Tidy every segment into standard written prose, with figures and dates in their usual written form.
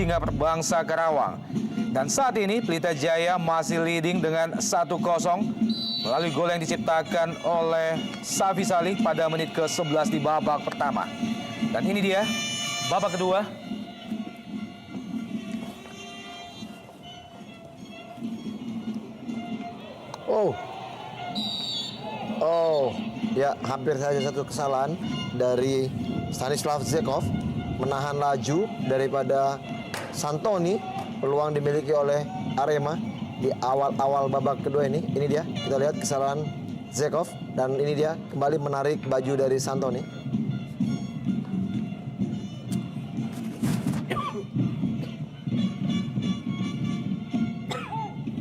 Singa Perbangsa Karawang. Dan saat ini Pelita Jaya masih leading dengan 1-0 melalui gol yang diciptakan oleh Safi Salih pada menit ke-11 di babak pertama. Dan ini dia babak kedua. Ya, hampir saja satu kesalahan dari Stanislav Zekov menahan laju daripada Santoni. Peluang dimiliki oleh Arema di awal-awal babak kedua ini. Ini dia, kita lihat kesalahan Zekov dan ini dia kembali menarik baju dari Santoni.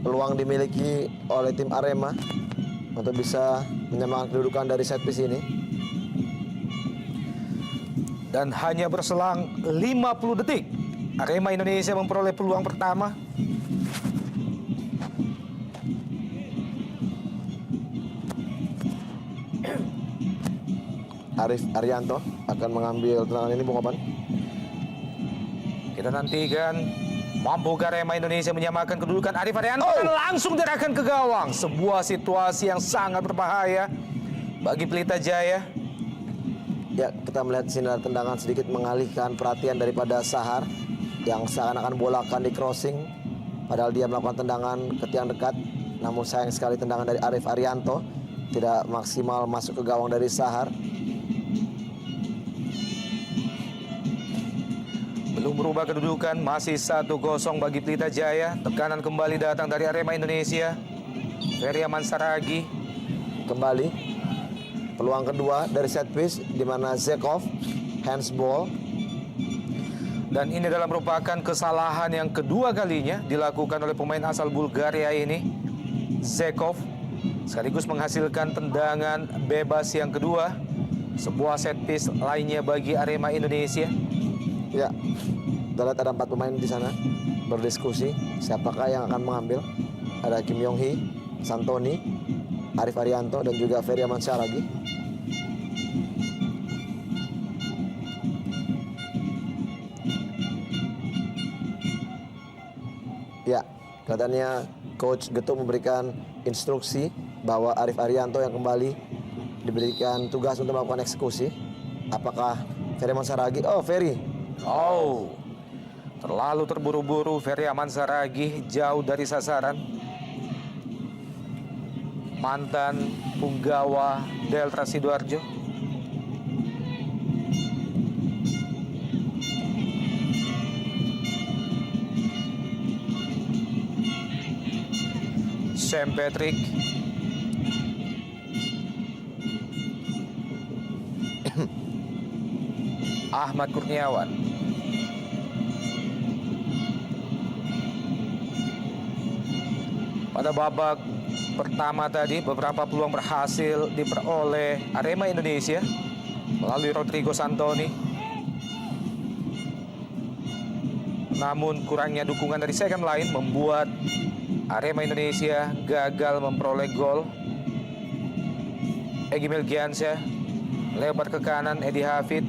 Peluang dimiliki oleh tim Arema untuk bisa menyamakan kedudukan dari set piece ini. Dan hanya berselang 50 detik, Arema Indonesia memperoleh peluang pertama. Arif Arianto akan mengambil tendangan ini, Bung Opan. Kita nantikan mampukah Arema Indonesia menyamakan kedudukan. Arif Arianto langsung diarahkan ke gawang. Sebuah situasi yang sangat berbahaya bagi Pelita Jaya. Ya, kita melihat sinar tendangan sedikit mengalihkan perhatian daripada Sahar yang seakan-akan bola akan di crossing, padahal dia melakukan tendangan ke tiang dekat. Namun sayang sekali tendangan dari Arif Arianto tidak maksimal masuk ke gawang dari Sahar. Belum berubah kedudukan, masih 1-0 bagi Pelita Jaya. Tekanan kembali datang dari Arema Indonesia. Ferry Aman Saragi. Kembali peluang kedua dari set piece di mana Zekov handsball. Dan ini adalah merupakan kesalahan yang kedua kalinya dilakukan oleh pemain asal Bulgaria ini, Zekov. Sekaligus menghasilkan tendangan bebas yang kedua. Sebuah set piece lainnya bagi Arema Indonesia. Ya, kita lihat ada 4 pemain di sana berdiskusi siapakah yang akan mengambil. Ada Kim Yong Hee, Santoni, Arif Arianto dan juga Ferry Aman Saragi. Ya, kelihatannya Coach Getuk memberikan instruksi bahwa Arif Arianto yang kembali diberikan tugas untuk melakukan eksekusi. Apakah Ferry Aman Saragi? Oh, Ferry. Terlalu terburu-buru. Ferry Aman Saragi jauh dari sasaran. Mantan punggawa Delta Sidoarjo. Sam Patrick. Ahmad Kurniawan. Pada babak pertama tadi, beberapa peluang berhasil diperoleh Arema Indonesia melalui Rodrigo Santoni. Namun kurangnya dukungan dari second line membuat Arema Indonesia gagal memperoleh gol. Egy Melgiansyah lebar ke kanan, Edi Hafid.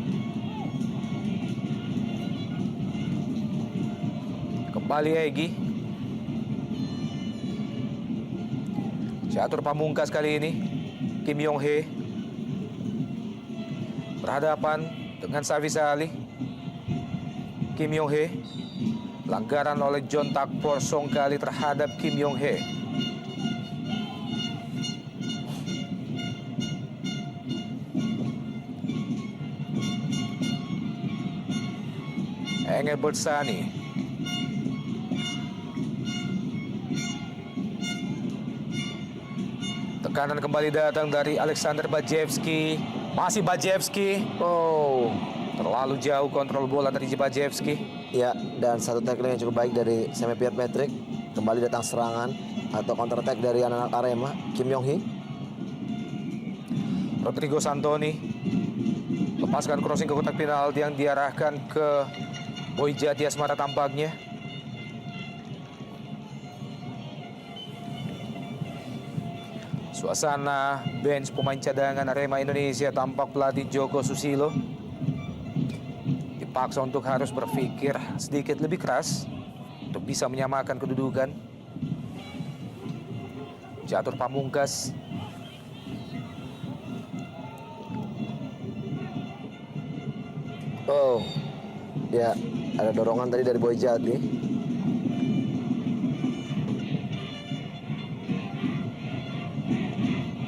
Kembali Egy. Catur pamungkas kali ini, Kim Yong Hee berhadapan dengan Safi Salih. Kim Yong Hee, pelanggaran oleh John Takpor Songkali terhadap Kim Yong Hee. Engelbert Sani. Tekanan kembali datang dari Alexander Bajewski. Masih Bajewski. Terlalu jauh kontrol bola dari Bajewski. Ya, dan satu tackling yang cukup baik dari Sam Patrick. Kembali datang serangan atau counter attack dari anak-anak Arema, Kim Yong Hee. Rodrigo Santoni lepaskan crossing ke kotak penalti yang diarahkan ke Boy Jati Asmara tampaknya. Suasana bench pemain cadangan Arema Indonesia tampak pelatih Joko Susilo dipaksa untuk harus berpikir sedikit lebih keras untuk bisa menyamakan kedudukan. Catur Pamungkas. Oh, ya ada dorongan tadi dari Boy Jati.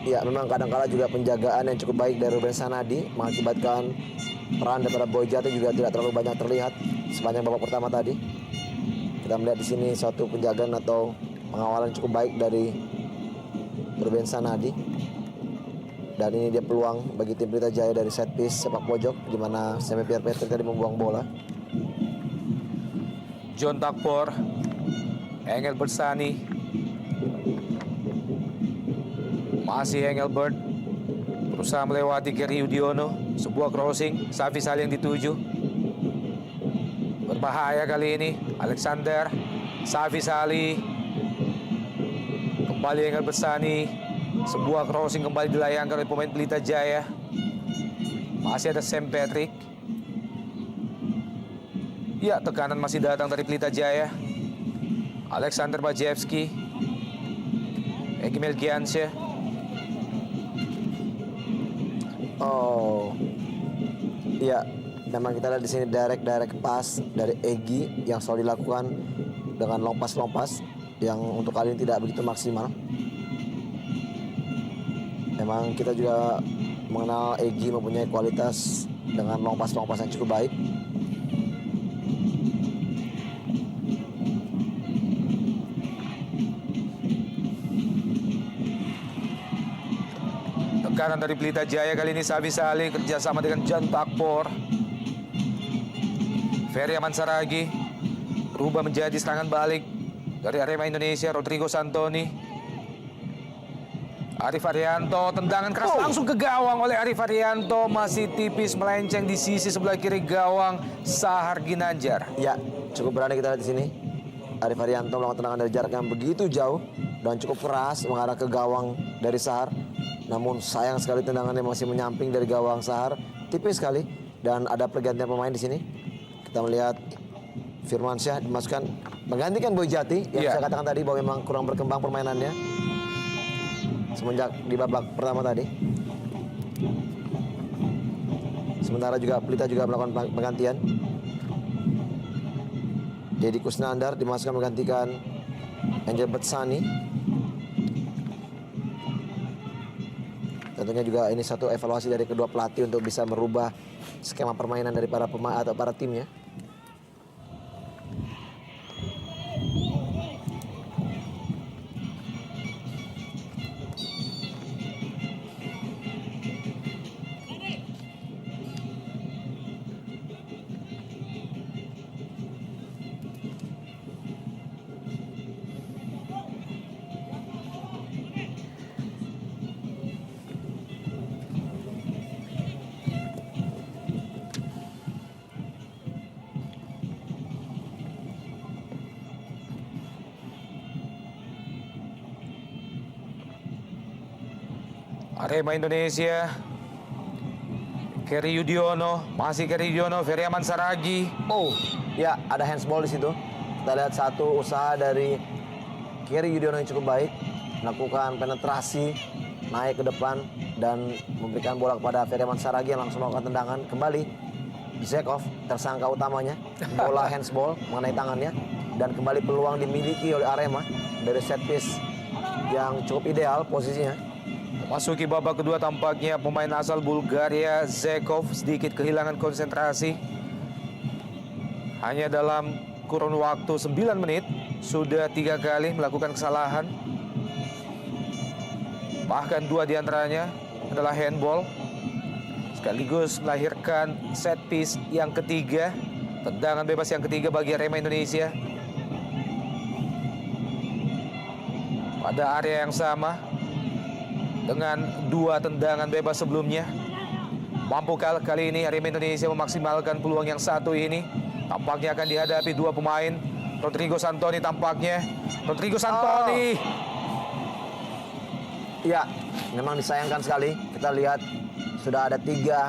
Ya, memang kadang-kala juga penjagaan yang cukup baik dari Ruben Sanadi mengakibatkan peran daripada Boy Jati juga tidak terlalu banyak terlihat sepanjang babak pertama tadi. Kita melihat di sini suatu penjagaan atau pengawalan cukup baik dari Ruben Sanadi. Dan ini dia peluang bagi tim Pelita Jaya dari set piece sepak pojok di mana Semi Pierre Patrick tadi membuang bola. John Takpor, Engelbert Sani, masih Engelbert berusaha melewati Kerry Udiono, sebuah crossing, Safi Sali yang dituju. Berbahaya kali ini, Alexander, Safi Sali, kembali Engelbert Sani, sebuah crossing kembali dilayangkan oleh pemain Pelita Jaya. Masih ada Sam Patrick. Ya, tekanan masih datang dari Pelita Jaya. Alexander Bajewski, Egy Melgiansyah. Oh, iya, memang kita lihat di sini direct pass dari Egy yang selalu dilakukan dengan long pass yang untuk kali ini tidak begitu maksimal. Memang kita juga mengenal Egy mempunyai kualitas dengan long pass yang cukup baik. Tekanan dari Pelita Jaya kali ini, Safi Sali kerjasama dengan John Takpor. Ferry Aman Saragi berubah menjadi serangan balik dari Arema Indonesia, Rodrigo Santoni. Arif Arianto, tendangan keras langsung ke gawang oleh Arif Arianto, masih tipis melenceng di sisi sebelah kiri gawang Sahar Ginanjar. Ya, cukup berani kita lihat di sini. Arif Arianto melakukan tendangan dari jarak yang begitu jauh dan cukup keras mengarah ke gawang dari Sahar. Namun sayang sekali tendangannya masih menyamping dari gawang Sahar, tipis sekali, dan ada pergantian pemain di sini. Kita melihat Firmansyah dimasukkan menggantikan Boy Jati yang saya katakan tadi bahwa memang kurang berkembang permainannya semenjak di babak pertama tadi. Sementara juga Pelita juga melakukan penggantian. Deddy Kusnandar dimasukkan menggantikan Engelbert Sani. Tentunya juga ini satu evaluasi dari kedua pelatih untuk bisa merubah skema permainan dari para pemain atau para timnya. Arema Indonesia, Kerry Udiono, masih Kerry Udiono, Ferry Aman Saragi. Oh, ya ada handsball di situ. Kita lihat satu usaha dari Kerry Udiono yang cukup baik, melakukan penetrasi, naik ke depan dan memberikan bola kepada Ferry Aman Saragi yang langsung melakukan tendangan. Kembali Zekov, tersangka utamanya, bola handsball mengenai tangannya dan kembali peluang dimiliki oleh Arema dari set piece yang cukup ideal posisinya. Masuki babak kedua tampaknya pemain asal Bulgaria Zekov sedikit kehilangan konsentrasi. Hanya dalam kurun waktu 9 menit sudah 3 kali melakukan kesalahan. Bahkan 2 diantaranya adalah handball. Sekaligus melahirkan set piece yang ketiga, tendangan bebas yang ketiga bagi Arema Indonesia. Pada area yang sama dengan 2 tendangan bebas sebelumnya. Mampu kali ini Arema Indonesia memaksimalkan peluang yang satu ini. Tampaknya akan dihadapi 2 pemain. Rodrigo Santoni tampaknya. Rodrigo Santoni. Ya, memang disayangkan sekali. Kita lihat sudah ada 3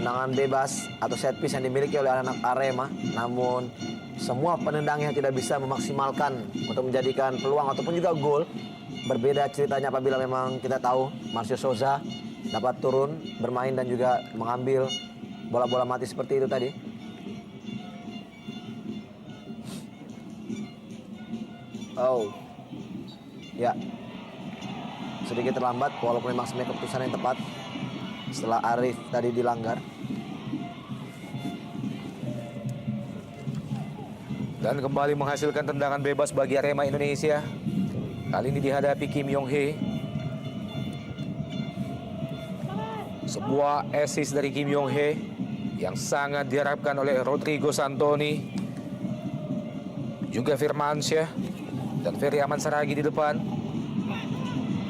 tendangan bebas atau set piece yang dimiliki oleh anak Arema. Namun semua penendangnya tidak bisa memaksimalkan untuk menjadikan peluang ataupun juga gol. Berbeda ceritanya apabila memang kita tahu Marcio Souza dapat turun bermain dan juga mengambil bola-bola mati seperti itu tadi. Oh, ya, sedikit terlambat walaupun memang sebenarnya keputusan yang tepat setelah Arif tadi dilanggar. Dan kembali menghasilkan tendangan bebas bagi Arema Indonesia. Kali ini dihadapi Kim Yong Hee. Sebuah assist dari Kim Yong Hee yang sangat diharapkan oleh Rodrigo Santoni. Juga Firmansyah dan Ferry Aman Saragi di depan.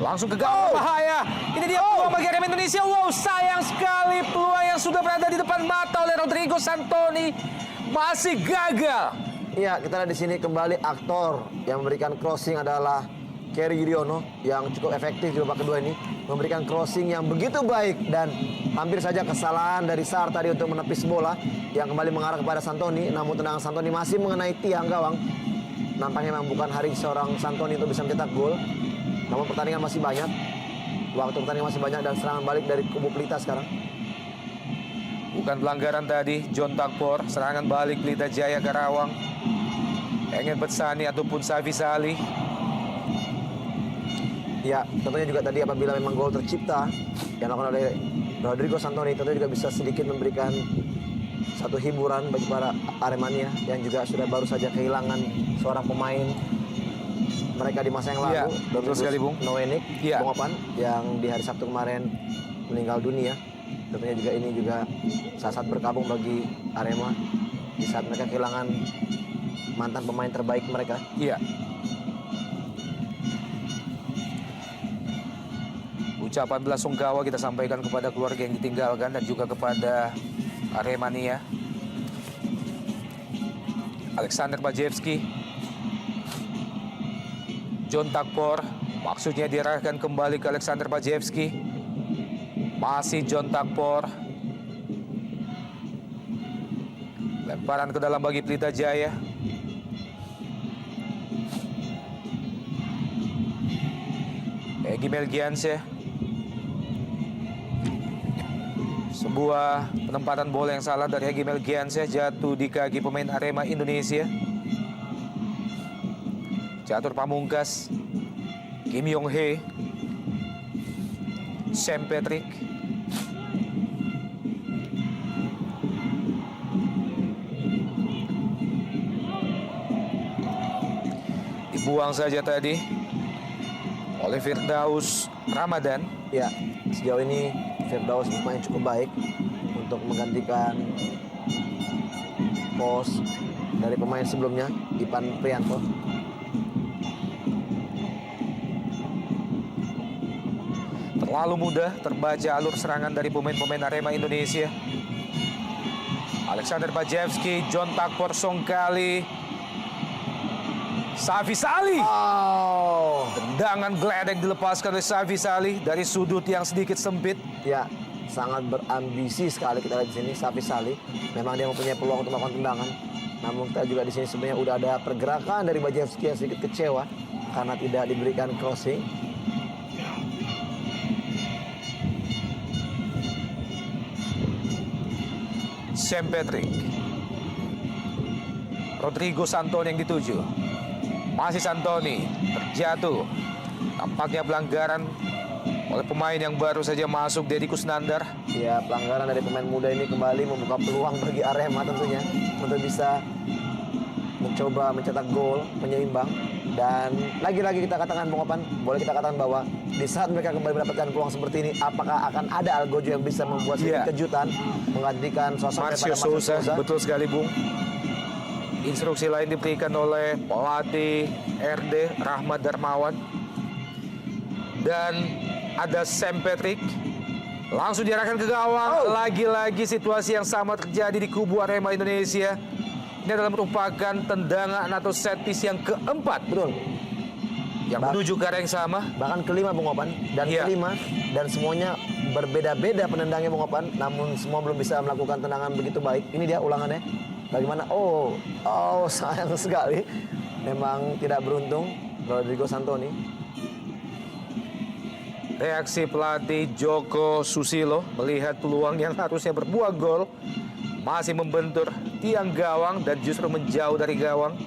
Langsung ke gawang bahaya. Ini dia peluang bagi Arema Indonesia. Wow, sayang sekali peluang yang sudah berada di depan mata oleh Rodrigo Santoni masih gagal. Iya, kita lihat di sini kembali aktor yang memberikan crossing adalah Kerry Yudhoyono yang cukup efektif di babak kedua ini, memberikan crossing yang begitu baik dan hampir saja kesalahan dari Sar tadi untuk menepis bola yang kembali mengarah kepada Santoni. Namun tendangan Santoni masih mengenai tiang gawang. Nampaknya memang bukan hari seorang Santoni untuk bisa mencetak gol. Namun pertandingan masih banyak, waktu pertandingan masih banyak dan serangan balik dari kubu Pelita sekarang. Bukan pelanggaran tadi, John Takpor, serangan balik Pelita Jaya Karawang. Engin Betsani ataupun Safi Salih. Ya, tentunya juga tadi apabila memang gol tercipta yang dilakukan oleh Rodrigo Santoni, tentunya juga bisa sedikit memberikan satu hiburan bagi para Aremania yang juga sudah baru saja kehilangan seorang pemain mereka di masa yang lalu, Ya, betul sekali, Bung. Noenik, Ya. Bung Opan, yang di hari Sabtu kemarin meninggal dunia. Tentunya juga ini juga saat berkabung bagi Arema di saat mereka kehilangan mantan pemain terbaik mereka. Iya. Ucapan belasungkawa kita sampaikan kepada keluarga yang ditinggalkan dan juga kepada Aremania. Alexander Bajewski, John Takpor, maksudnya diarahkan kembali ke Alexander Bajewski. Masih John Takpor. Lemparan ke dalam bagi Pelita Jaya. Egy Melgiansyah. Sebuah penempatan bola yang salah dari Egy Melgiansyah jatuh di kaki pemain Arema Indonesia. Catur Pamungkas, Kim Yong Hee, Sam Patrick. Dibuang saja tadi oleh Firdaus Ramadan. Ya, sejauh ini Firdaus bermain cukup baik untuk menggantikan pos dari pemain sebelumnya, Ipan Prianto. Terlalu mudah terbaca alur serangan dari pemain-pemain Arema Indonesia. Alexander Bajewski, John Takpor Songkali, Safi Salih. Oh, Tendangan geledek dilepaskan oleh Safi Salih dari sudut yang sedikit sempit. ya, sangat berambisi sekali kita lihat di sini Safi Salih. Memang dia mempunyai peluang untuk melakukan tendangan. Namun kita juga di sini sebenarnya udah ada pergerakan dari Bajewski yang sedikit kecewa karena tidak diberikan crossing. Sam Patrick, Rodrigo Santoni yang dituju. Masih Santoni terjatuh. Tampaknya pelanggaran oleh pemain yang baru saja masuk, Deddy Kusnandar. Ya, pelanggaran dari pemain muda ini kembali membuka peluang bagi Arema tentunya untuk bisa mencoba mencetak gol penyeimbang. Dan lagi-lagi kita katakan, Bung Opan, boleh kita katakan bahwa di saat mereka kembali mendapatkan peluang seperti ini, apakah akan ada Algojo yang bisa membuat sedikit kejutan menggantikan sosok Marcio daripada Marcio Souza. Betul sekali, Bung. Instruksi lain diberikan oleh pelatih RD Rahmat Darmawan. Dan ada Sam Patrick. Langsung diarahkan ke gawang. Lagi-lagi situasi yang sama terjadi di kubu Arema Indonesia. Ini adalah merupakan tendangan atau set piece yang keempat. Betul. Yang menuju ke arah yang sama. Bahkan kelima, Bung Opan. Dan Iya. kelima, dan semuanya berbeda-beda penendangnya Bung Opan, namun semua belum bisa melakukan tendangan begitu baik. Ini dia ulangannya. Bagaimana? Oh, sayang sekali. Memang tidak beruntung Rodrigo Santoni. Reaksi pelatih Joko Susilo melihat peluang yang harusnya berbuah gol masih membentur tiang gawang dan justru menjauh dari gawang.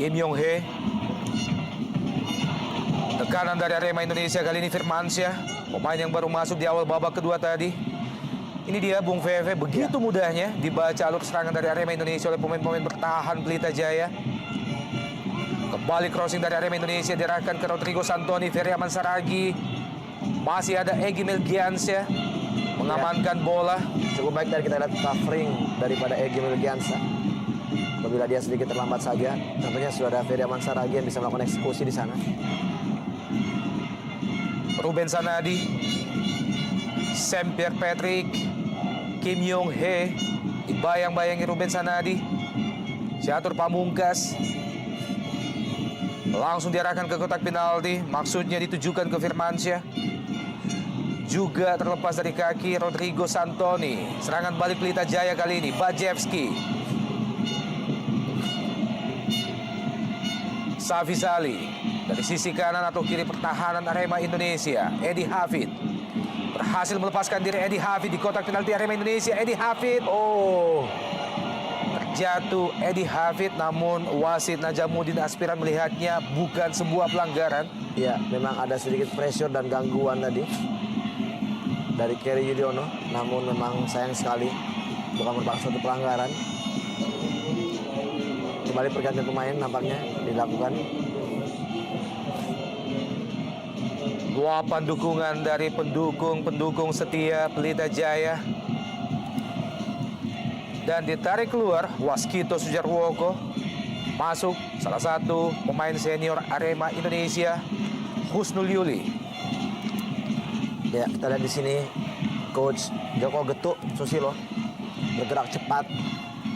Kim Yong Hee. Tekanan dari Arema Indonesia kali ini Firmansyah, pemain yang baru masuk di awal babak kedua tadi. Ini dia Bung VV, begitu mudahnya dibaca alur serangan dari Arema Indonesia oleh pemain-pemain bertahan Pelita Jaya. Kembali crossing dari Arema Indonesia diarahkan ke Rodrigo Santoni, Ferry Aman Saragi. Masih ada Egy Melgiansyah mengamankan bola. Cukup baik dari kita lihat covering daripada Egy Melgiansyah. Apabila dia sedikit terlambat saja, tentunya sudah ada Ferry Aman Saragi yang bisa melakukan eksekusi di sana. Ruben Sanadi, Sam Pierre Patrick, Kim Yong Hee, dibayang-bayangi Ruben Sanadi, Catur Pamungkas, langsung diarahkan ke kotak penalti, maksudnya ditujukan ke Firmansyah. Juga terlepas dari kaki Rodrigo Santoni. Serangan balik Pelita Jaya kali ini, Bajevski. Safi Sali dari sisi kanan atau kiri pertahanan Arema Indonesia. Edi Hafid berhasil melepaskan diri. Edi Hafid di kotak penalti Arema Indonesia. Edi Hafid, terjatuh Edi Hafid, namun wasit Najamuddin Aspiran melihatnya bukan sebuah pelanggaran. Ya, memang ada sedikit pressure dan gangguan tadi dari Kerry Yudhoyono, namun memang sayang sekali bukan merupakan suatu pelanggaran. Kembali pergantian pemain nampaknya dilakukan. Luapan dukungan dari pendukung setia Pelita Jaya. Dan ditarik keluar Waskito Sujarwoko. Masuk salah satu pemain senior Arema Indonesia, Husnul Yuli. Ya, kita lihat di sini Coach Joko Getuk Susilo bergerak cepat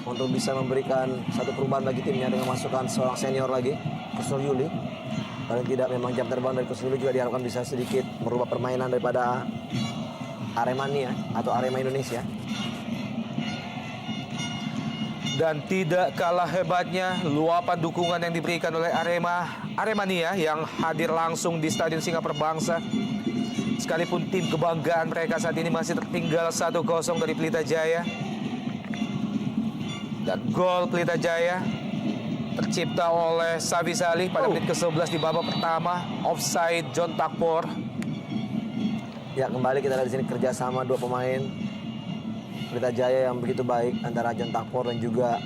untuk bisa memberikan satu perubahan bagi timnya dengan masukkan seorang senior lagi, Husnul Yuli. Paling tidak memang jam terbang dari Husnul Yuli juga diharapkan bisa sedikit merubah permainan daripada Aremania atau Arema Indonesia. Dan tidak kalah hebatnya luapan dukungan yang diberikan oleh Aremania yang hadir langsung di Stadion Singapura Bangsa. Sekalipun tim kebanggaan mereka saat ini masih tertinggal 1-0 dari Pelita Jaya. Dan gol Pelita Jaya tercipta oleh Safi Salih pada menit ke-11 di babak pertama. Offside John Takpor. Ya, kembali kita lihat di sini kerjasama dua pemain Pelita Jaya yang begitu baik antara John Takpor dan juga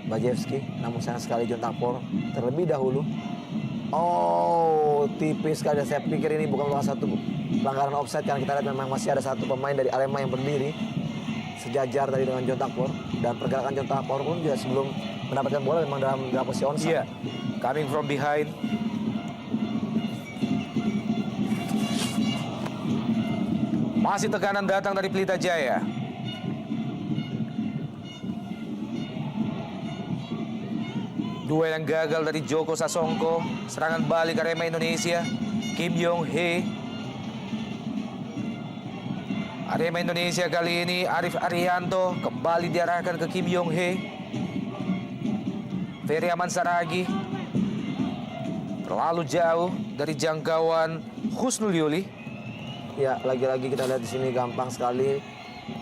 Bajevski. Namun sayang sekali John Takpor terlebih dahulu. Tipis sekali. Saya pikir ini bukan satu pelanggaran offside karena kita lihat memang masih ada satu pemain dari Arema yang berdiri sejajar tadi dengan John Takpor, dan pergerakan John Takpor pun juga sebelum mendapatkan bola memang dalam posisi onside. Iya, coming from behind. Masih tekanan datang dari Pelita Jaya. Duel yang gagal dari Joko Sasongko. Serangan balik Arema Indonesia. Kim Yong Hee. Arema Indonesia kali ini Arif Arianto kembali diarahkan ke Kim Yong Hee. Ferry Aman Saragi terlalu jauh dari jangkauan Husnul Yuli. Ya, lagi-lagi kita lihat di sini gampang sekali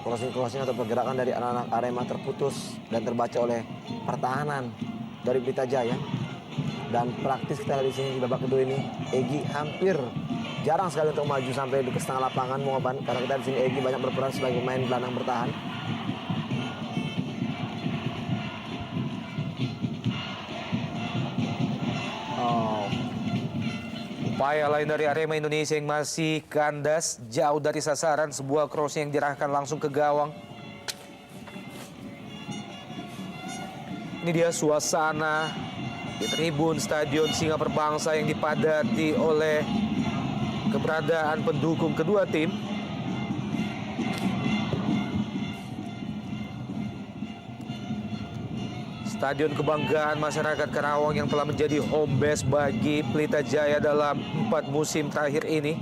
crossing atau pergerakan dari anak-anak Arema terputus dan terbaca oleh pertahanan dari Pelita Jaya. Dan praktis kita lihat di sini di babak kedua ini Egy hampir jarang sekali untuk maju sampai ke setengah lapangan karena kita di sini Egy banyak berperan sebagai pemain gelandang bertahan. Upaya lain dari Arema Indonesia yang masih kandas jauh dari sasaran, sebuah crossing yang dirahkan langsung ke gawang. Ini dia suasana di tribun Stadion Singa Perbangsa yang dipadati oleh keberadaan pendukung kedua tim. Stadion kebanggaan masyarakat Karawang yang telah menjadi home base bagi Pelita Jaya dalam 4 musim terakhir ini.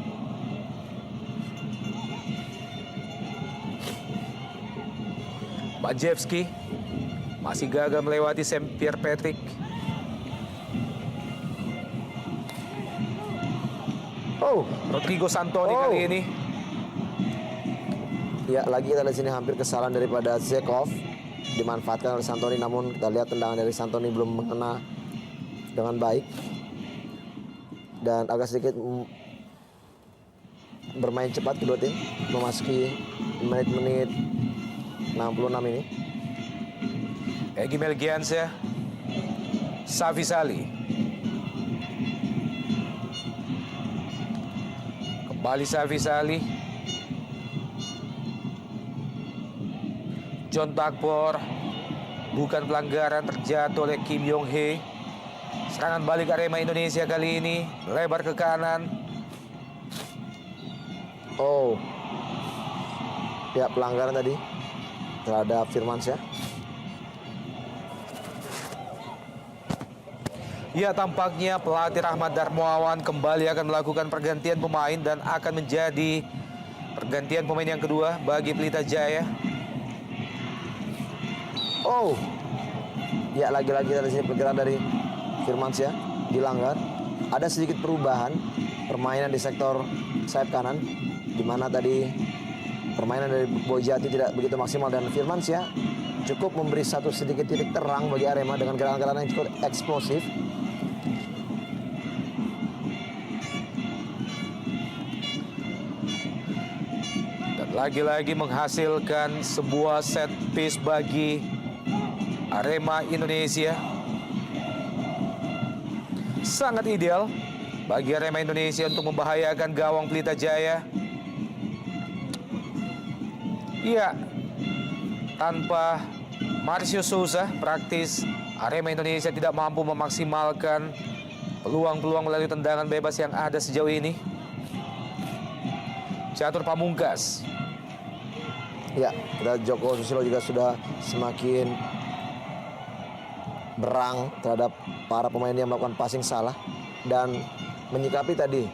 Bajewski masih gagal melewati Sam Pierre Patrick. Rodrigo Santoni kali ini. Ya, lagi kita lihat sini hampir kesalahan daripada Zekov. Dimanfaatkan oleh Santoni, namun kita lihat tendangan dari Santoni belum mengena dengan baik. Dan agak sedikit bermain cepat kedua tim memasuki menit-menit 66 ini. Egy Melgiansyah, Safi Sali. Kembali Safi Sali. John Takpor, bukan pelanggaran, terjatuh oleh Kim Yong Hee. Serangan balik Arema Indonesia kali ini, lebar ke kanan. Ya, pelanggaran tadi terhadap Firmansyah. Ya, tampaknya pelatih Rahmat Darmawan kembali akan melakukan pergantian pemain dan akan menjadi pergantian pemain yang kedua bagi Pelita Jaya. Ya, lagi-lagi dari sini pergerakan dari Firmansyah dilanggar. Ada sedikit perubahan permainan di sektor sayap kanan, di mana tadi permainan dari Bojati tidak begitu maksimal dan Firmansyah cukup memberi satu sedikit titik terang bagi Arema dengan gerakan-gerakan yang cukup eksplosif. Dan lagi-lagi menghasilkan sebuah set piece bagi Arema Indonesia. Sangat ideal bagi Arema Indonesia untuk membahayakan gawang Pelita Jaya. Iya, tanpa Marcio Souza, praktis Arema Indonesia tidak mampu memaksimalkan peluang-peluang melalui tendangan bebas yang ada sejauh ini. Catur Pamungkas. Ya, kita Joko Susilo juga sudah semakin berang terhadap para pemain yang melakukan passing salah dan menyikapi tadi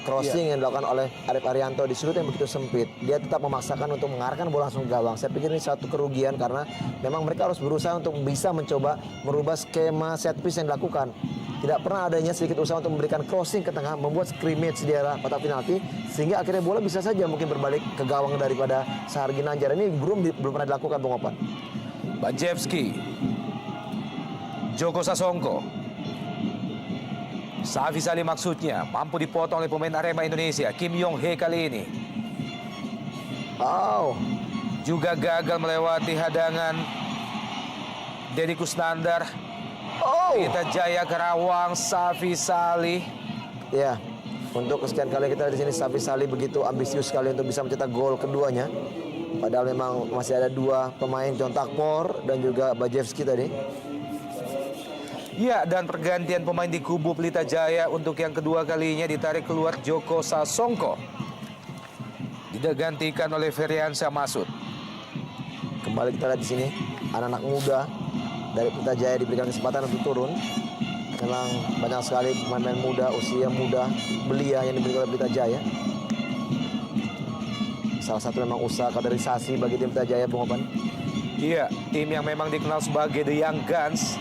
crossing yang dilakukan oleh Arif Arianto di sudut yang begitu sempit. Dia tetap memaksakan untuk mengarahkan bola langsung ke gawang. Saya pikir ini satu kerugian karena memang mereka harus berusaha untuk bisa mencoba merubah skema set piece yang dilakukan. Tidak pernah adanya sedikit usaha untuk memberikan crossing ke tengah, membuat scrimmage di daerah kotak penalti, sehingga akhirnya bola bisa saja mungkin berbalik ke gawang daripada Sahar Ginanjar. Ini belum pernah dilakukan, Bung Opan. Bajewski, Joko Sasongko, Safi Sali maksudnya, mampu dipotong oleh pemain Arema Indonesia. Kim Yong Hee kali ini juga gagal melewati hadangan Deddy Kusnandar. Pelita Jaya Karawang, Safi Sali. Ya, untuk kesekian kali kita di sini Safi Sali begitu ambisius sekali untuk bisa mencetak gol keduanya. Padahal memang masih ada dua pemain, John Takpor dan juga Bajewski tadi. Ya, dan pergantian pemain di kubu Pelita Jaya untuk yang kedua kalinya ditarik keluar Joko Sasongko. Digantikan oleh Feriansyah Masud. Kembali kita lihat di sini anak-anak muda dari Pelita Jaya diberikan kesempatan untuk turun. Memang banyak sekali pemain muda, usia muda, belia yang diberikan oleh Pelita Jaya. Salah satu memang usaha kaderisasi bagi tim Pelita Jaya, Bung Opan. Iya, tim yang memang dikenal sebagai The Young Guns.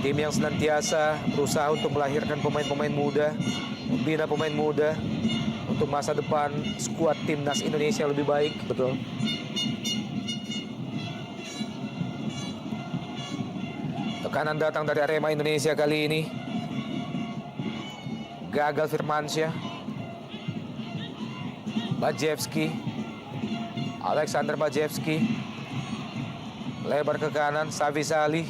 Tim yang senantiasa berusaha untuk melahirkan pemain-pemain muda, membina pemain muda untuk masa depan skuad timnas Indonesia lebih baik. Betul. Tekanan datang dari Arema Indonesia kali ini. Gagal Firmansyah. Bajewski. Alexander Bajewski. Lebar ke kanan, Safi Sali.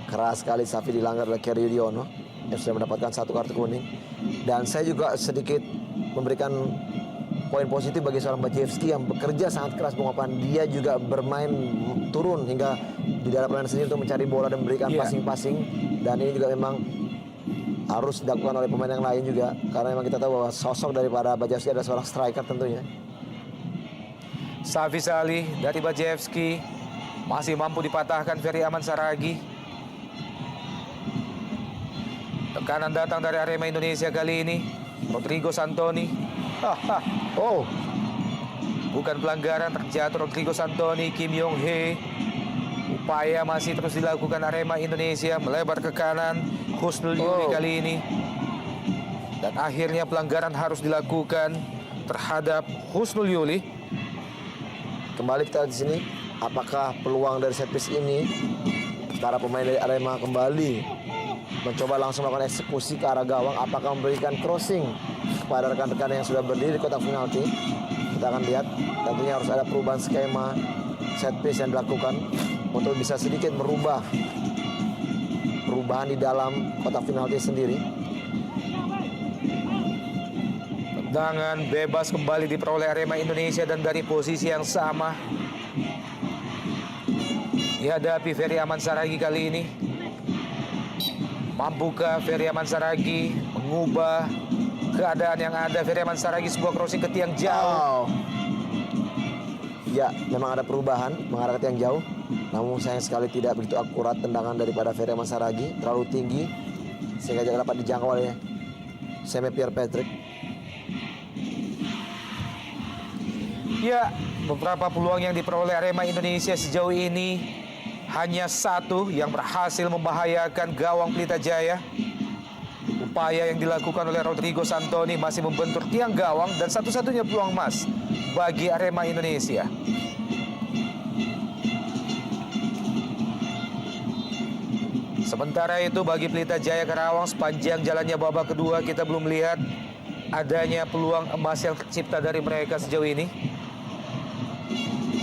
Keras sekali Safi dilanggar oleh Kerry Yudhoyono yang sudah mendapatkan satu kartu kuning. Dan saya juga sedikit memberikan poin positif bagi seorang Bajewski yang bekerja sangat keras pengopan. Dia juga bermain turun hingga di dalam permainan sendiri untuk mencari bola dan memberikan passing-passing. Dan ini juga memang harus dilakukan oleh pemain yang lain juga. Karena memang kita tahu bahwa sosok daripada Bajewski adalah seorang striker tentunya. Safi Salih dari Bajewski masih mampu dipatahkan Ferry Aman Saragi. Tekanan datang dari Arema Indonesia kali ini. Rodrigo Santoni. Oh, Bukan pelanggaran, terjatuh Rodrigo Santoni. Kim Yong Hee. Upaya masih terus dilakukan Arema Indonesia melebar ke kanan. Husnul Yuli kali ini. Dan akhirnya pelanggaran harus dilakukan terhadap Husnul Yuli. kembali kita lihat di sini. Apakah peluang dari set piece ini para pemain dari Arema kembali mencoba langsung melakukan eksekusi ke arah gawang? Apakah memberikan crossing kepada rekan-rekan yang sudah berdiri di kotak penalti? Kita akan lihat. Tentunya harus ada perubahan skema set piece yang dilakukan untuk bisa sedikit merubah perubahan di dalam kotak penalti sendiri. Tendangan bebas kembali diperoleh Arema Indonesia dan dari posisi yang sama dihadapi Ferry Aman Saragi kali ini. Mampukah Ferry Aman Saragi mengubah keadaan yang ada? Ferry Aman Saragi sebuah crossing ke tiang jauh. Ya, memang ada perubahan mengarah ke tiang jauh. Namun sayang sekali tidak begitu akurat tendangan daripada Ferry Aman Saragi. Terlalu tinggi sehingga tidak dapat dijangkau oleh Seme Pierre Patrick. Ya, beberapa peluang yang diperoleh Arema Indonesia sejauh ini hanya satu yang berhasil membahayakan gawang Pelita Jaya. Upaya yang dilakukan oleh Rodrigo Santoni masih membentur tiang gawang dan satu-satunya peluang emas bagi Arema Indonesia. Sementara itu bagi Pelita Jaya Karawang sepanjang jalannya babak kedua kita belum melihat adanya peluang emas yang tercipta dari mereka sejauh ini.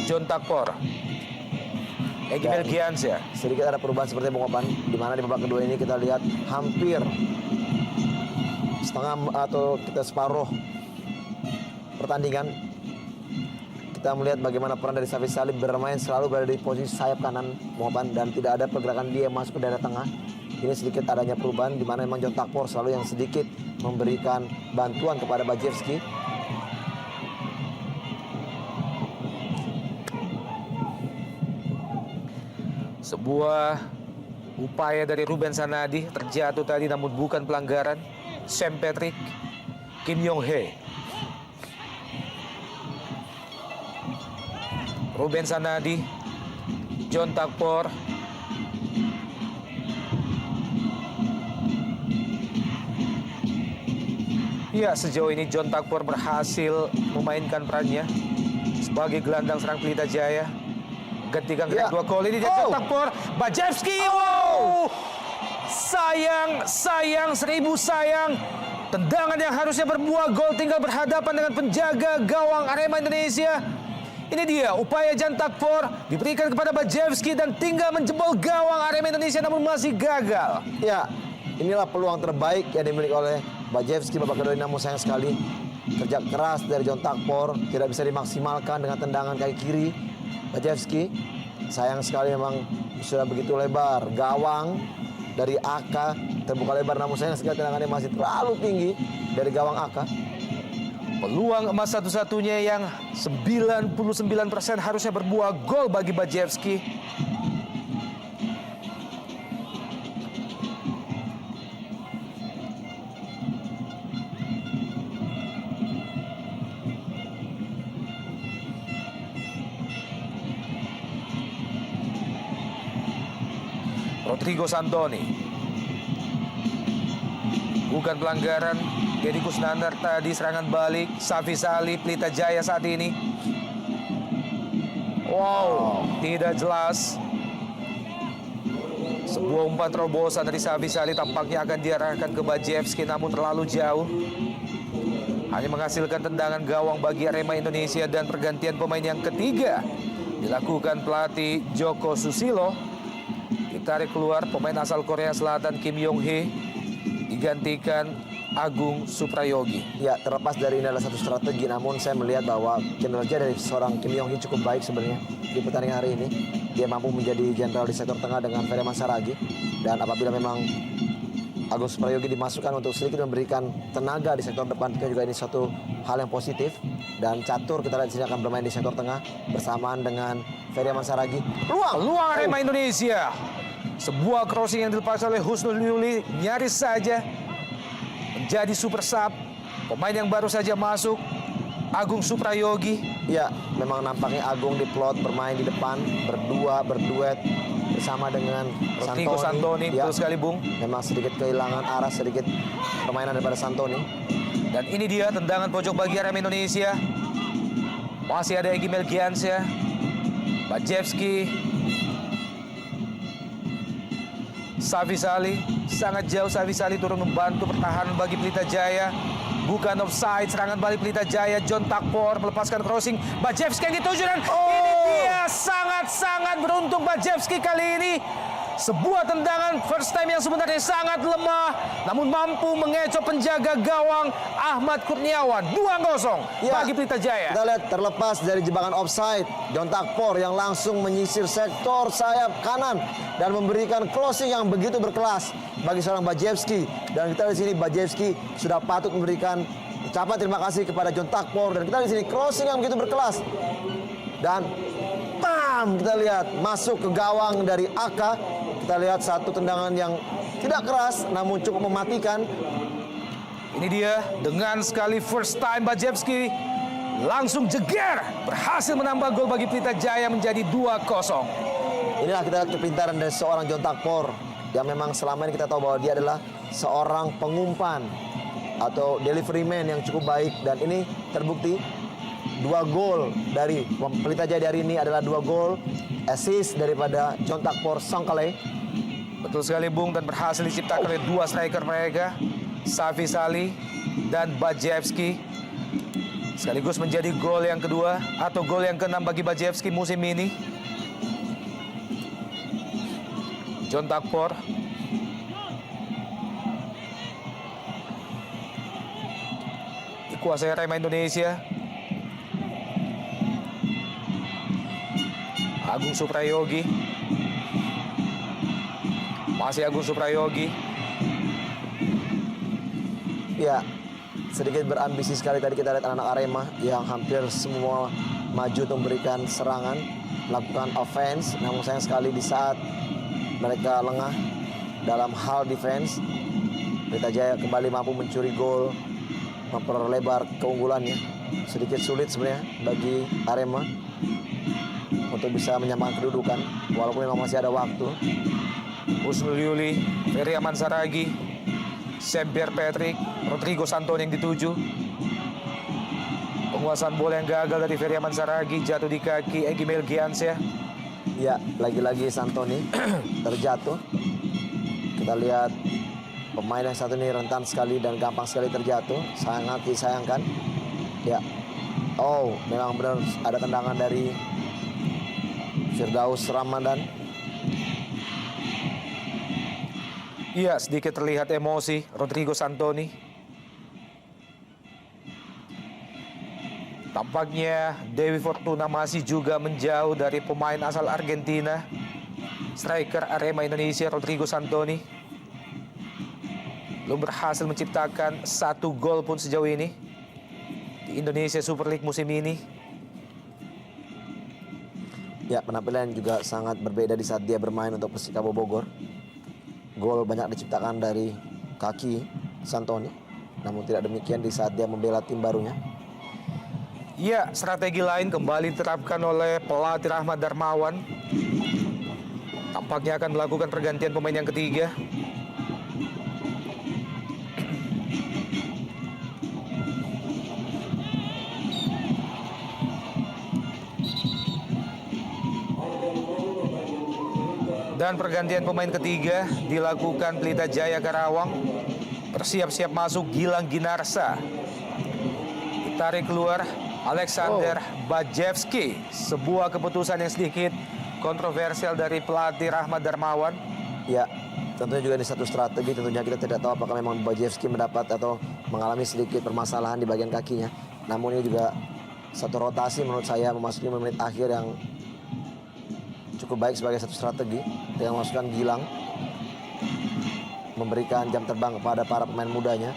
John Takpor, Egy Melgiansyah. Sedikit ada perubahan seperti pengopan, di mana di babak kedua ini kita lihat hampir setengah atau kita separuh pertandingan. Kita melihat bagaimana peran dari Safi Salih bermain selalu berada di posisi sayap kanan pengopan dan tidak ada pergerakan dia masuk ke daerah tengah. Ini sedikit adanya perubahan di mana memang John Takpor selalu yang sedikit memberikan bantuan kepada Bajewski. Sebuah upaya dari Ruben Sanadi terjatuh tadi namun bukan pelanggaran. Sam Patrick, Kim Yong Hee. Ruben Sanadi, John Takpor. Ya, sejauh ini John Takpor berhasil memainkan perannya sebagai gelandang serang Pelita Jaya. Gantikan kedua gol ini dia John Takpor. Bajewski, wow! Sayang, seribu sayang. Tendangan yang harusnya berbuah gol tinggal berhadapan dengan penjaga gawang Arema Indonesia. Ini dia upaya John Takpor diberikan kepada Bajewski dan tinggal menjebol gawang Arema Indonesia namun masih gagal. Ya, inilah peluang terbaik yang dimiliki oleh Bajewski babak kedua ini, namun sayang sekali kerja keras dari John Takpor tidak bisa dimaksimalkan dengan tendangan kaki kiri Bajewski. Sayang sekali memang sudah begitu lebar gawang dari AK terbuka lebar, namun sayang sekali tendangannya masih terlalu tinggi dari gawang AK. Peluang emas satu-satunya yang 99% harusnya berbuah gol bagi Bajewski. Rodrigo Santoni. Bukan pelanggaran. Deddy Kusnandar tadi serangan balik. Safi Salih, Pelita Jaya saat ini. Wow, tidak jelas. Sebuah umpan terobosan dari Safi Salih tampaknya akan diarahkan ke Bajewski namun terlalu jauh. Hanya menghasilkan tendangan gawang bagi Arema Indonesia dan pergantian pemain yang ketiga dilakukan pelatih Joko Susilo. Ditarik keluar pemain asal Korea Selatan Kim Yong Hee digantikan Agung Suprayogi. Ya, terlepas dari ini adalah satu strategi, namun saya melihat bahwa kinerja dari seorang Kim Yong Hee cukup baik sebenarnya di pertandingan hari ini. Dia mampu menjadi jenderal di sektor tengah dengan Ferry Saragi. Dan apabila memang Agung Suprayogi dimasukkan untuk sedikit memberikan tenaga di sektor depan, itu juga ini suatu hal yang positif. Dan Catur kita lihat di sini akan bermain di sektor tengah bersamaan dengan Ferry Saragi. Peluang Arema Indonesia. Sebuah crossing yang dilepas oleh Husnul Yuli nyaris saja menjadi super sub. Pemain yang baru saja masuk, Agung Suprayogi. Ya, memang nampaknya Agung diplot bermain di depan, berduet bersama dengan Rodrigo Santoni. Ya, Betul sekali, Bung. memang sedikit kehilangan arah, sedikit permainan daripada Santoni. Dan ini dia tendangan pojok bagi Arema Indonesia. Masih ada Egy Melgiansyah, Bajewski, Safi Sali. Sangat jauh Safi Sali turun membantu pertahanan bagi Pelita Jaya. Bukan offside, serangan balik Pelita Jaya. John Takpor melepaskan crossing. Bajewski yang dituju dan ini dia sangat-sangat beruntung Bajewski kali ini. Sebuah tendangan first time yang sebenarnya sangat lemah, namun mampu mengecoh penjaga gawang Ahmad Kurniawan. 2-0 Ya, bagi Pelita Jaya. Kita lihat terlepas dari jebakan offside, John Takpor yang langsung menyisir sektor sayap kanan dan memberikan closing yang begitu berkelas bagi seorang Bajewski. Dan kita di sini Bajewski sudah patut memberikan ucapan terima kasih kepada John Takpor. Dan kita di sini crossing yang begitu berkelas. Dan bam, kita lihat masuk ke gawang dari Aka. Kita lihat satu tendangan yang tidak keras namun cukup mematikan. Ini dia dengan sekali first time Bajewski langsung jeger, berhasil menambah gol bagi Pelita Jaya menjadi 2-0. Inilah kita lihat kepintaran dari seorang John Takpor yang memang selama ini kita tahu bahwa dia adalah seorang pengumpan atau delivery man yang cukup baik, dan ini terbukti. 2 gol dari Pelita Jaya hari ini adalah 2 gol assist daripada John Takpor Songkale. Betul sekali, Bung, dan berhasil diciptakan oleh 2 striker mereka, Safi Sali dan Bajewski. Sekaligus menjadi gol yang kedua atau gol yang ke-6 bagi Bajewski musim ini. John Takpor. Dikuasai Arema Indonesia. Agung Suprayogi. Masih Agung Suprayogi. Ya, sedikit berambisi sekali tadi kita lihat anak-anak Arema yang hampir semua maju untuk memberikan serangan, melakukan offense. Namun sayang sekali di saat mereka lengah dalam hal defense, Pelita Jaya kembali mampu mencuri gol, memperlebar keunggulannya. Sedikit sulit sebenarnya bagi Arema untuk bisa menyamakan kedudukan, walaupun memang masih ada waktu. Husnul Yuli, Ferry Saragi, Semper Patrick, Rodrigo Santoni yang dituju. Penguasaan bola yang gagal dari Ferry Saragi, jatuh di kaki Egy Melgiansyah. Ya, lagi-lagi Santoni terjatuh. Kita lihat pemain yang satu ini rentan sekali dan gampang sekali terjatuh, sangat disayangkan. Ya, oh memang benar ada tendangan dari Firdaus Ramadan. Iya, sedikit terlihat emosi Rodrigo Santoni. Tampaknya Dewi Fortuna masih juga menjauh dari pemain asal Argentina, striker Arema Indonesia Rodrigo Santoni. Belum berhasil menciptakan 1 gol pun sejauh ini di Indonesia Super League musim ini. Ya, penampilan juga sangat berbeda di saat dia bermain untuk Persikabo Bogor. Gol banyak diciptakan dari kaki Santoni, namun tidak demikian di saat dia membela tim barunya. Ya, strategi lain kembali diterapkan oleh pelatih Rahmat Darmawan. Tampaknya akan melakukan pergantian pemain yang ketiga. Dan pergantian pemain ketiga dilakukan Pelita Jaya Karawang. Bersiap-siap masuk Gilang Ginarsa. Ditarik keluar Alexander Bajewski. Sebuah keputusan yang sedikit kontroversial dari pelatih Rahmat Darmawan. Ya, tentunya juga ini satu strategi. Tentunya kita tidak tahu apakah memang Bajevski mendapat atau mengalami sedikit permasalahan di bagian kakinya. Namun ini juga satu rotasi menurut saya memasuki menit akhir yang cukup baik sebagai satu strategi dengan memasukkan Gilang, memberikan jam terbang kepada para pemain mudanya.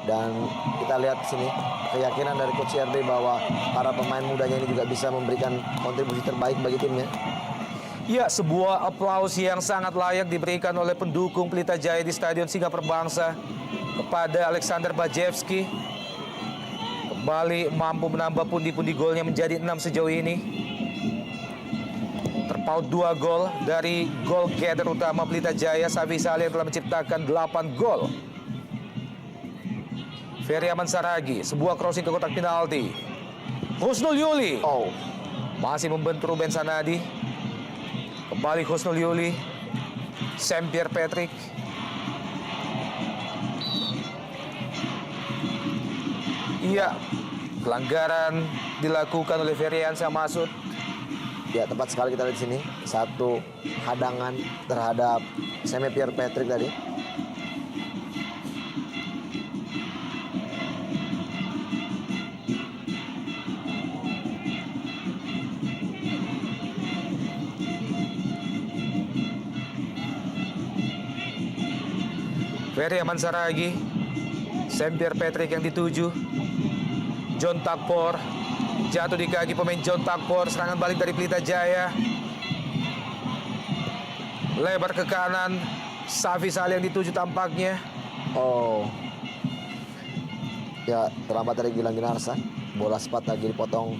Dan kita lihat di sini keyakinan dari Coach CRB bahwa para pemain mudanya ini juga bisa memberikan kontribusi terbaik bagi timnya. Ya, sebuah aplaus yang sangat layak diberikan oleh pendukung Pelita Jaya di Stadion Singa Perbangsa kepada Alexander Bajevski. Kembali mampu menambah pundi-pundi golnya menjadi 6 sejauh ini. Terpaut 2 gol dari gol getter utama Pelita Jaya, Safi Saleh, yang telah menciptakan 8 gol. Ferry Aman Saragi, sebuah crossing ke kotak penalti. Husnul Yuli masih membentur Ruben Sanadi. Kembali Husnul Yuli, Sam Pierre Patrick. Iya, pelanggaran dilakukan oleh Feryansyah Masud. Ya, tepat sekali kita lihat di sini. Satu hadangan terhadap Sam Pierre Patrick tadi. Ferry Aman Saragi, Sam Pierre Patrick yang dituju. John Takpor jatuh di kaki pemain John Takpor. Serangan balik dari Pelita Jaya. Lebar ke kanan, Safi Saleh yang dituju tampaknya. Ya, terlambat dari Gilang Ginarsa. Bola sempat lagi dipotong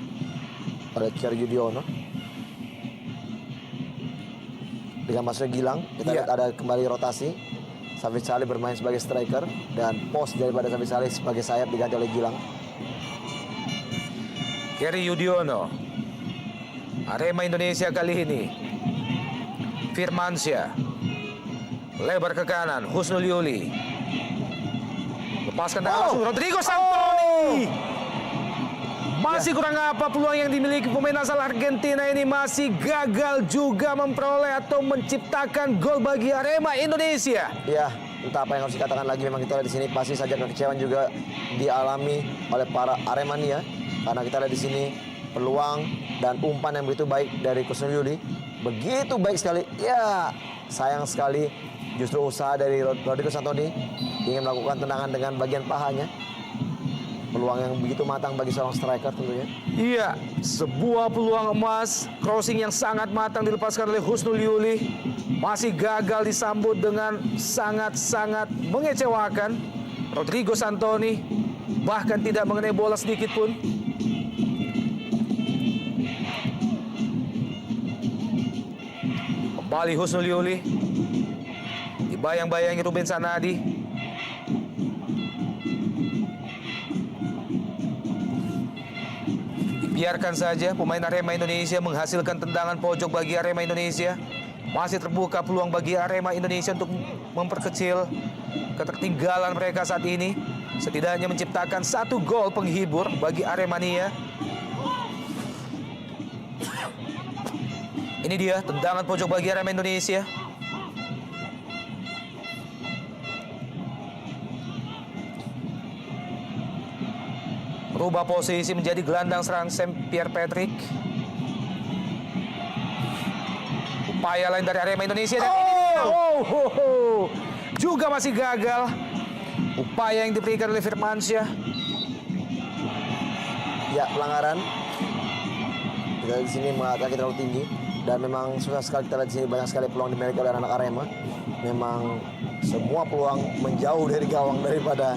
oleh Kier Yudiono. Dengan masuknya Gilang, kita lihat ada kembali rotasi. Safi Saleh bermain sebagai striker dan pos daripada Safi Saleh sebagai sayap diganti oleh Gilang. Kerry Yudiono. Arema Indonesia kali ini. Firmansyah. Lebar ke kanan, Husnul Yuli. Lepaskan tangan langsung Rodrigo Santoni. Masih kurang apa peluang yang dimiliki pemain asal Argentina ini, masih gagal juga memperoleh atau menciptakan gol bagi Arema Indonesia. Ya, entah apa yang harus dikatakan lagi, memang kita lihat di sini pasti saja kekecewaan juga dialami oleh para Aremania. Karena kita lihat di sini peluang dan umpan yang begitu baik dari Husnul Yuli, begitu baik sekali. Ya, sayang sekali justru usaha dari Rodrigo Santoni ingin melakukan tendangan dengan bagian pahanya. Peluang yang begitu matang bagi seorang striker tentunya. Iya, sebuah peluang emas, crossing yang sangat matang dilepaskan oleh Husnul Yuli. Masih gagal disambut dengan sangat-sangat mengecewakan. Rodrigo Santoni bahkan tidak mengenai bola sedikit pun. Kembali Husnul Yuli. Dibayang-bayangi Ruben Sanadi. Biarkan saja pemain Arema Indonesia menghasilkan tendangan pojok bagi Arema Indonesia. Masih terbuka peluang bagi Arema Indonesia untuk memperkecil ketertinggalan mereka saat ini. Setidaknya menciptakan 1 gol penghibur bagi Aremania. Ini dia tendangan pojok bagi Arema Indonesia. Rubah posisi menjadi gelandang serang Sam Pierre Patrick. Upaya lain dari Arema Indonesia dan juga masih gagal. Upaya yang diberikan oleh Firmansyah. Ya, pelanggaran. Kita di sini mengatakan terlalu tinggi dan memang susah sekali kita lihat di sini banyak sekali peluang dimiliki oleh anak Arema. Memang semua peluang menjauh dari gawang daripada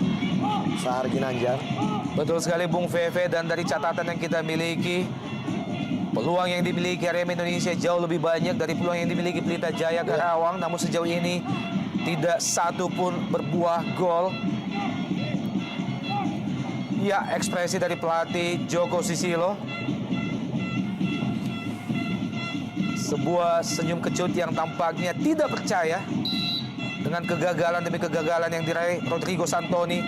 Sahar Ginanjar. Betul sekali Bung Veve, dan dari catatan yang kita miliki, peluang yang dimiliki Arema Indonesia jauh lebih banyak dari peluang yang dimiliki Pelita Jaya Karawang. Namun sejauh ini tidak satu pun berbuah gol. Ya, ekspresi dari pelatih Joko Sisilo. Sebuah senyum kecut yang tampaknya tidak percaya dengan kegagalan demi kegagalan yang diraih Rodrigo Santoni.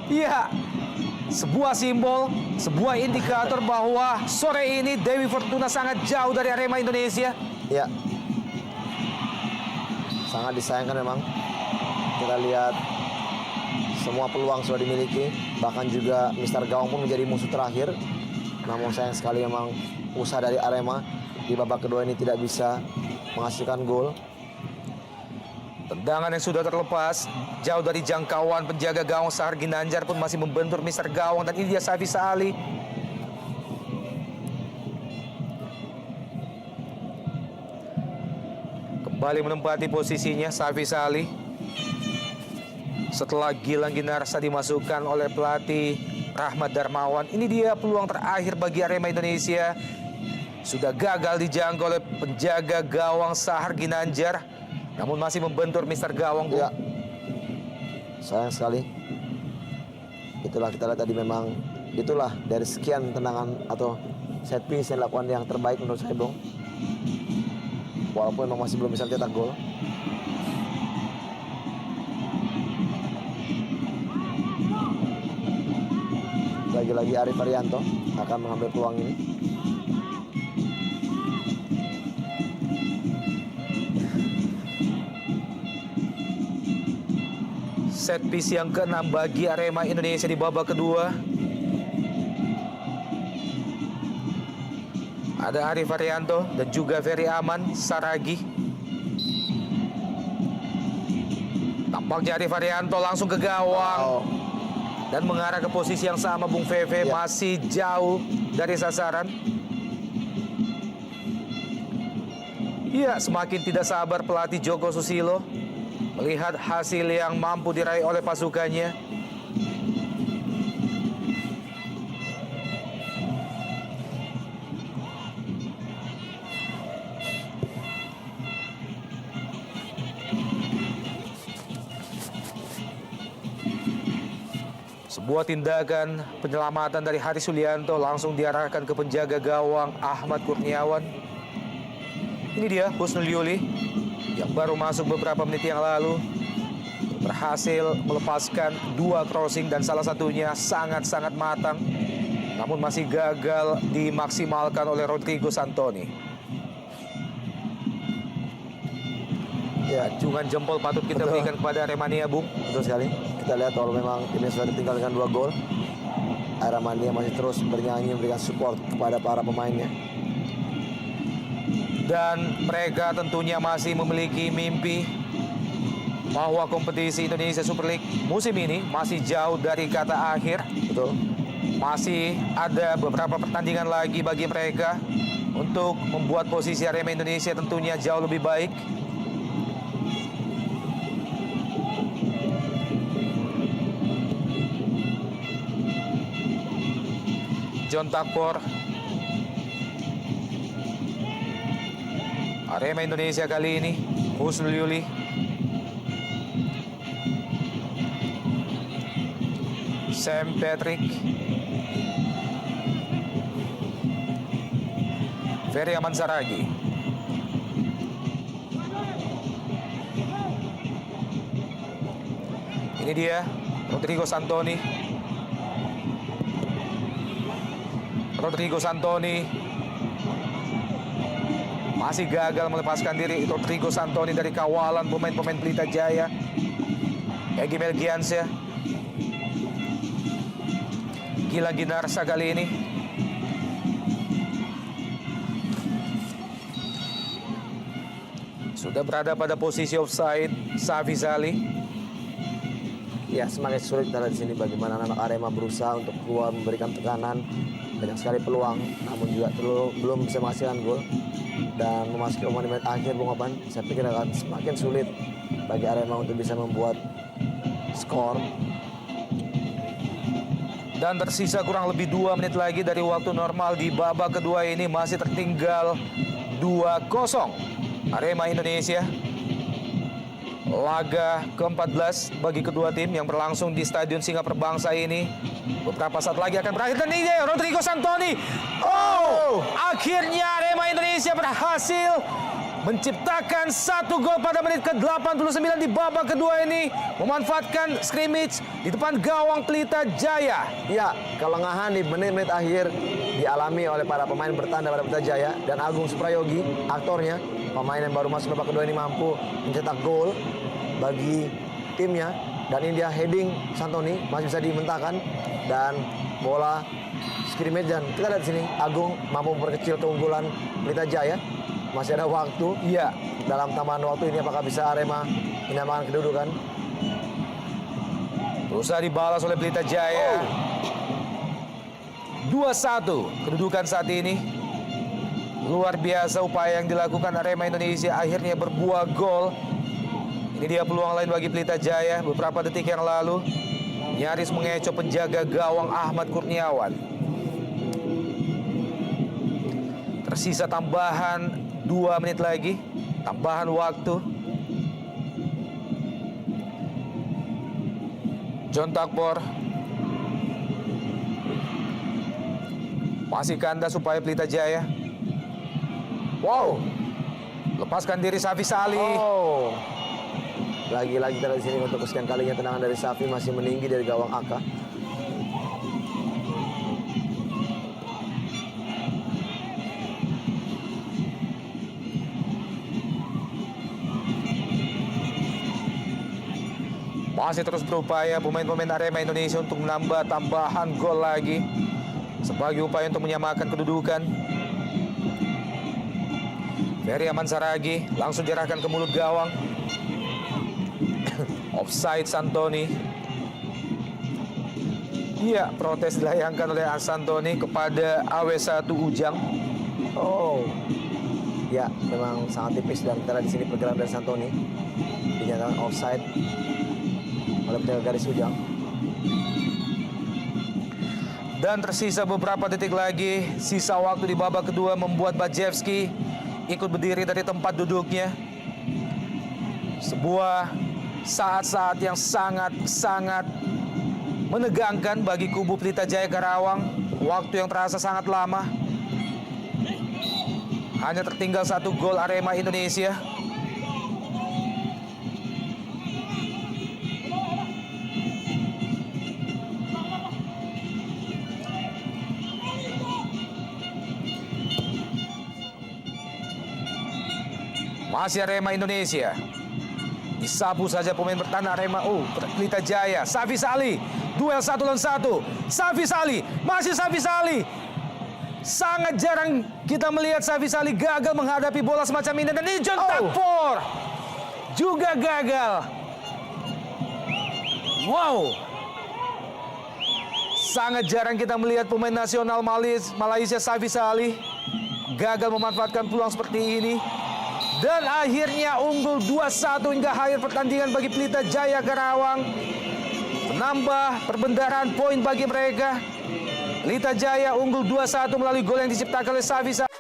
Iya, sebuah simbol, sebuah indikator bahwa sore ini Dewi Fortuna sangat jauh dari Arema Indonesia. Ya. Sangat disayangkan memang. Kita lihat semua peluang sudah dimiliki. Bahkan juga Mister Gawang pun menjadi musuh terakhir. Namun sayang sekali memang usaha dari Arema di babak kedua ini tidak bisa menghasilkan gol. Tendangan yang sudah terlepas, jauh dari jangkauan penjaga gawang Sahar Ginanjar pun masih membentur Mister Gawang. Dan ini dia Safisa Ali. Kembali menempati posisinya Safisa Ali. Setelah Gilang Ginarsa dimasukkan oleh pelatih Rahmat Darmawan, ini dia peluang terakhir bagi Arema Indonesia. Sudah gagal dijangkau oleh penjaga gawang Sahar Ginanjar, namun masih membentur Mister Gawang. Ya, sayang sekali. Itulah kita lihat tadi, memang itulah dari sekian tendangan atau set piece yang dilakukan yang terbaik menurut saya, Bung. Walaupun memang masih belum bisa cetak gol. Lagi-lagi Arif Arianto akan mengambil peluang ini. Set piece yang ke-6 bagi Arema Indonesia di babak kedua. Ada Arif Arianto dan juga Ferry Aman Saragi. Tampaknya Arif Arianto langsung ke gawang. Dan mengarah ke posisi yang sama, Bung Feve. Ya. Masih jauh dari sasaran. Iya, semakin tidak sabar pelatih Joko Susilo melihat hasil yang mampu diraih oleh pasukannya. Sebuah tindakan penyelamatan dari Haris Sulianto langsung diarahkan ke penjaga gawang Ahmad Kurniawan. Ini dia Husnul Yuli yang baru masuk beberapa menit yang lalu, berhasil melepaskan 2 crossing dan salah satunya sangat-sangat matang, namun masih gagal dimaksimalkan oleh Rodrigo Santoni. Ya, Acungan jempol patut kita berikan kepada Aremania, Bung. betul sekali. Kita lihat kalau memang timnya sudah ditinggal dengan 2 gol, Aremania masih terus bernyanyi memberikan support kepada para pemainnya. Dan mereka tentunya masih memiliki mimpi bahwa kompetisi Indonesia Super League musim ini masih jauh dari kata akhir. Betul. Masih ada beberapa pertandingan lagi bagi mereka untuk membuat posisi Arema Indonesia tentunya jauh lebih baik. John Takpor. Arema Indonesia kali ini Husnul Yuli. Sam Patrick. Ferry Aman Saragi. Ini dia Rodrigo Santoni. Rodrigo Santoni masih gagal melepaskan diri. Rodrigo Santoni dari kawalan pemain-pemain Pelita Jaya. Egy Melgiansyah. Gilang Ginarsa kali ini. Sudah berada pada posisi offside Safisa Ali. Ya, semakin sulit kita lihat di sini bagaimana anak Arema berusaha untuk keluar memberikan tekanan, banyak sekali peluang, namun juga belum bisa menghasilkan gol. Dan memasuki menit akhir, Bung Oban, saya pikir akan semakin sulit bagi Arema untuk bisa membuat skor. Dan tersisa kurang lebih 2 menit lagi dari waktu normal di babak kedua ini. Masih tertinggal 2-0 Arema Indonesia. Laga ke-14 bagi kedua tim yang berlangsung di Stadion Singa Perbangsa ini beberapa saat lagi akan berakhir. Dan ini Rodrigo Santoni. Akhirnya Arema Indonesia berhasil menciptakan 1 gol pada menit ke-89 di babak kedua ini, memanfaatkan scrimmage di depan gawang Pelita Jaya. Ya, kelengahan di menit-menit akhir dialami oleh para pemain bertanda pada Pelita Jaya, dan Agung Suprayogi, aktornya, pemain yang baru masuk babak kedua ini mampu mencetak gol bagi timnya, dan ini dia heading Santoni masih bisa dimentahkan dan bola scrimmage, dan kita lihat di sini Agung mampu memperkecil keunggulan Pelita Jaya. Masih ada waktu. Iya. Dalam tambahan waktu ini apakah bisa Arema menyamakan kedudukan? Berusaha dibalas oleh Pelita Jaya. 2-1 kedudukan saat ini. Luar biasa upaya yang dilakukan Arema Indonesia, akhirnya berbuah gol. Ini dia peluang lain bagi Pelita Jaya. Beberapa detik yang lalu nyaris mengecoh penjaga gawang Ahmad Kurniawan. Tersisa tambahan 2 menit lagi, tambahan waktu. John Takbor masih kandas supaya Pelita Jaya. Wow, lepaskan diri Safi Sali. Oh, lagi-lagi kita di sini untuk kesekian kalinya tendangan dari Safi masih meninggi dari gawang Aka. Masih terus berupaya pemain-pemain Arema Indonesia untuk menambah tambahan gol lagi sebagai upaya untuk menyamakan kedudukan. Ferry Aman Saragi langsung diarahkan ke mulut gawang. Offside Santoni. Iya, protes dilayangkan oleh Santoni kepada AW1 Ujang. Oh, ya memang sangat tipis, dan kita lihat di sini pergerakan dari Santoni dinyatakan offside oleh penjaga garis Ujang. Dan tersisa beberapa detik lagi. Sisa waktu di babak kedua membuat Bajewski ikut berdiri dari tempat duduknya. Sebuah saat-saat yang sangat-sangat menegangkan bagi kubu Pelita Jaya Karawang. Waktu yang terasa sangat lama. Hanya tertinggal 1 gol Arema Indonesia. Masih Arema Indonesia. Disapu saja pemain bertahan Arema. Oh, Pelita Jaya. Safi Sali. Duel 1 lawan 1. Safi Sali. Masih Safi Sali. Sangat jarang kita melihat Safi Sali gagal menghadapi bola semacam ini. Dan ini John Takbor juga gagal. Wow. Sangat jarang kita melihat pemain nasional Malaysia Safi Sali gagal memanfaatkan peluang seperti ini. Dan akhirnya unggul 2-1 hingga akhir pertandingan bagi Pelita Jaya Karawang. Menambah perbendaharaan poin bagi mereka. Pelita Jaya unggul 2-1 melalui gol yang diciptakan oleh Safi Sali.